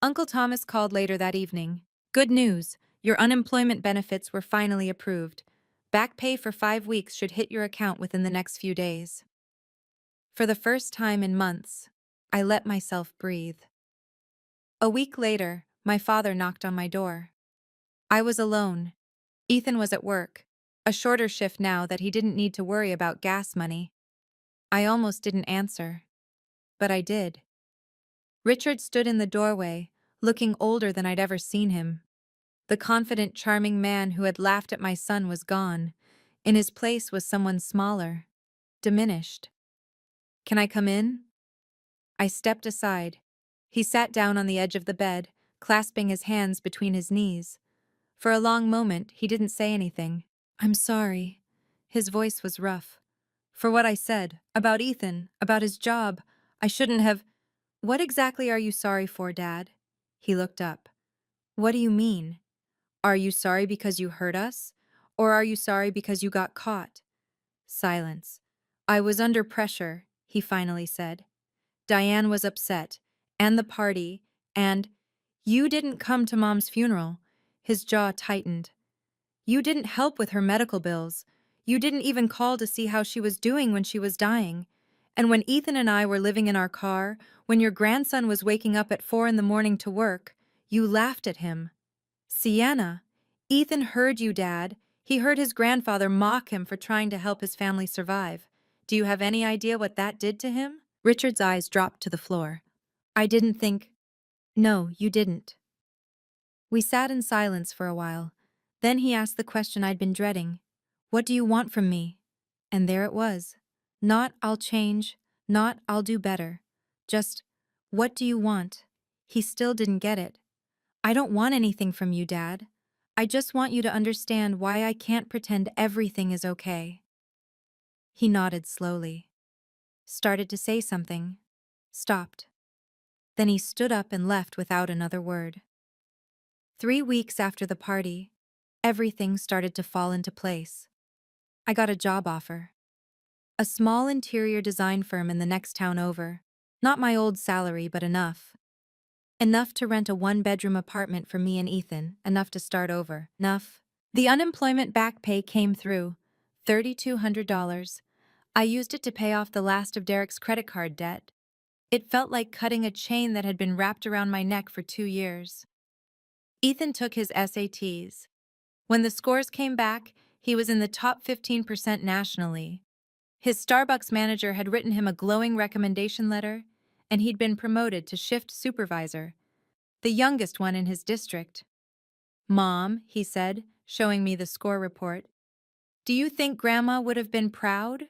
Uncle Thomas called later that evening. "Good news, your unemployment benefits were finally approved. Back pay for 5 weeks should hit your account within the next few days." For the first time in months, I let myself breathe. A week later, my father knocked on my door. I was alone. Ethan was at work, a shorter shift now that he didn't need to worry about gas money. I almost didn't answer, but I did. Richard stood in the doorway, looking older than I'd ever seen him. The confident, charming man who had laughed at my son was gone. In his place was someone smaller, diminished. "Can I come in?" I stepped aside. He sat down on the edge of the bed, clasping his hands between his knees. For a long moment, he didn't say anything. "I'm sorry." His voice was rough. "For what I said, about Ethan, about his job. I shouldn't have—" "What exactly are you sorry for, Dad?" He looked up. "What do you mean? Are you sorry because you hurt us? Or are you sorry because you got caught?" Silence. "I was under pressure," he finally said. Diane was upset, and the party, and you didn't come to Mom's funeral. His jaw tightened. You didn't help with her medical bills. You didn't even call to see how she was doing when she was dying. And when Ethan and I were living in our car, when your grandson was waking up at 4 in the morning to work, you laughed at him. Sienna, Ethan heard you, Dad. He heard his grandfather mock him for trying to help his family survive. Do you have any idea what that did to him? Richard's eyes dropped to the floor. I didn't think. No, you didn't. We sat in silence for a while. Then he asked the question I'd been dreading. What do you want from me? And there it was. Not I'll change, not I'll do better. Just, what do you want? He still didn't get it. I don't want anything from you, Dad. I just want you to understand why I can't pretend everything is okay. He nodded slowly. Started to say something. Stopped. Then he stood up and left without another word. 3 weeks after the party, everything started to fall into place. I got a job offer. A small interior design firm in the next town over. Not my old salary, but enough. Enough to rent a one-bedroom apartment for me and Ethan, enough to start over. Enough. The unemployment back pay came through. $3,200. I used it to pay off the last of Derek's credit card debt. It felt like cutting a chain that had been wrapped around my neck for 2 years. Ethan took his SATs. When the scores came back, he was in the top 15% nationally. His Starbucks manager had written him a glowing recommendation letter, and he'd been promoted to shift supervisor, the youngest one in his district. Mom, he said, showing me the score report, do you think Grandma would have been proud?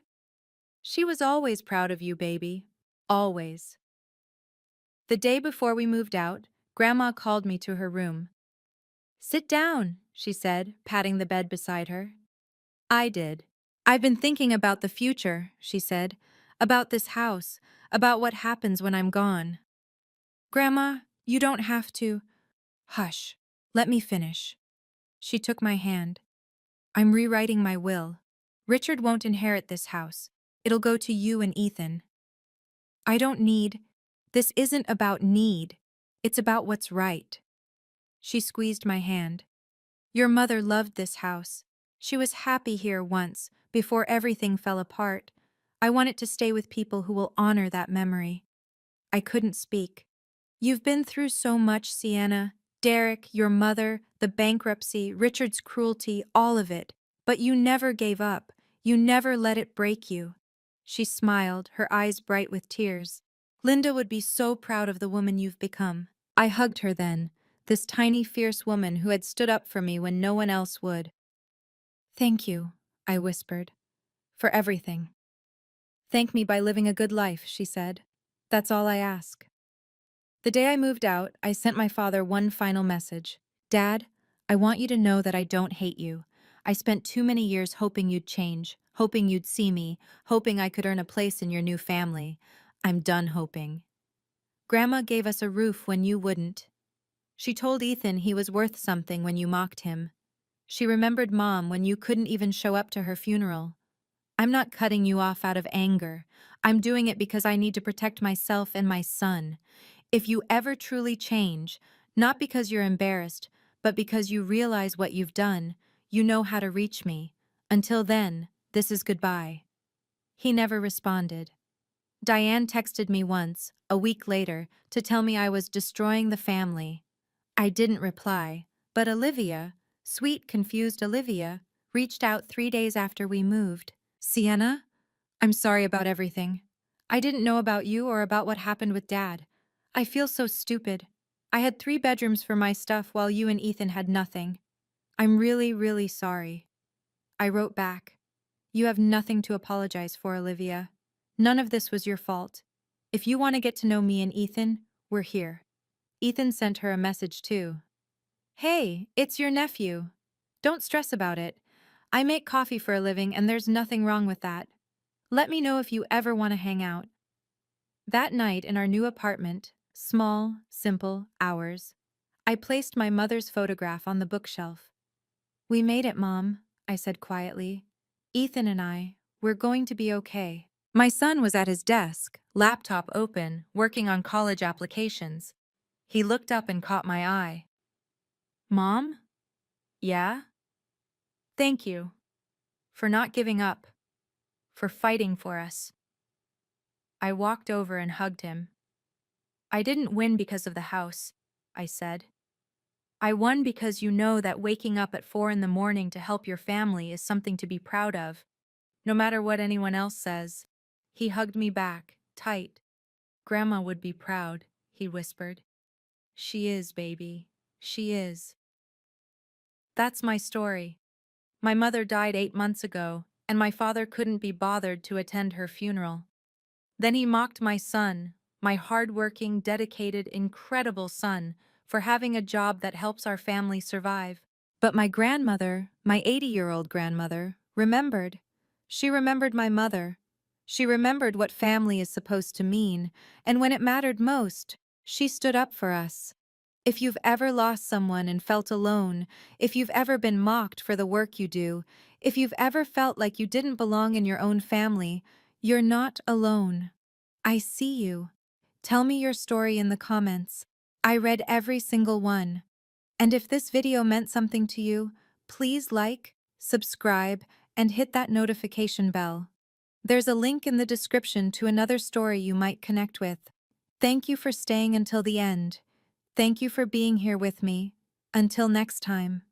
She was always proud of you, baby. Always. The day before we moved out, Grandma called me to her room. Sit down, she said, patting the bed beside her. I did. I've been thinking about the future, she said, about this house, about what happens when I'm gone. Grandma, you don't have to. Hush, let me finish. She took my hand. I'm rewriting my will. Richard won't inherit this house. It'll go to you and Ethan. I don't need. This isn't about need. It's about what's right. She squeezed my hand. Your mother loved this house. She was happy here once, before everything fell apart. I want it to stay with people who will honor that memory. I couldn't speak. You've been through so much, Sienna. Derek, your mother, the bankruptcy, Richard's cruelty, all of it. But you never gave up. You never let it break you. She smiled, her eyes bright with tears. Linda would be so proud of the woman you've become. I hugged her then, this tiny, fierce woman who had stood up for me when no one else would. Thank you, I whispered, for everything. Thank me by living a good life, she said. That's all I ask. The day I moved out, I sent my father one final message. Dad, I want you to know that I don't hate you. I spent too many years hoping you'd change, hoping you'd see me, hoping I could earn a place in your new family. I'm done hoping. Grandma gave us a roof when you wouldn't. She told Ethan he was worth something when you mocked him. She remembered Mom when you couldn't even show up to her funeral. I'm not cutting you off out of anger. I'm doing it because I need to protect myself and my son. If you ever truly change, not because you're embarrassed, but because you realize what you've done, you know how to reach me. Until then, this is goodbye. He never responded. Diane texted me once, a week later, to tell me I was destroying the family. I didn't reply, but Olivia, sweet, confused Olivia, reached out 3 days after we moved. Sienna, I'm sorry about everything. I didn't know about you or about what happened with Dad. I feel so stupid. I had 3 bedrooms for my stuff while you and Ethan had nothing. I'm really, really sorry. I wrote back. You have nothing to apologize for, Olivia. None of this was your fault. If you want to get to know me and Ethan, we're here. Ethan sent her a message too. Hey, it's your nephew. Don't stress about it. I make coffee for a living and there's nothing wrong with that. Let me know if you ever want to hang out. That night in our new apartment, small, simple, ours, I placed my mother's photograph on the bookshelf. We made it, Mom, I said quietly. Ethan and I, we're going to be okay. My son was at his desk, laptop open, working on college applications. He looked up and caught my eye. Mom? Yeah? Thank you. For not giving up. For fighting for us. I walked over and hugged him. I didn't win because of the house, I said. I won because you know that waking up at 4 in the morning to help your family is something to be proud of, no matter what anyone else says. He hugged me back, tight. Grandma would be proud, he whispered. She is, baby. She is. That's my story. My mother died 8 months ago, and my father couldn't be bothered to attend her funeral. Then he mocked my son, my hard-working, dedicated, incredible son, for having a job that helps our family survive. But my grandmother, my 80-year-old grandmother, remembered. She remembered my mother. She remembered what family is supposed to mean, and when it mattered most, she stood up for us. If you've ever lost someone and felt alone, if you've ever been mocked for the work you do, if you've ever felt like you didn't belong in your own family, you're not alone. I see you. Tell me your story in the comments. I read every single one. And if this video meant something to you, please like, subscribe, and hit that notification bell. There's a link in the description to another story you might connect with. Thank you for staying until the end. Thank you for being here with me. Until next time.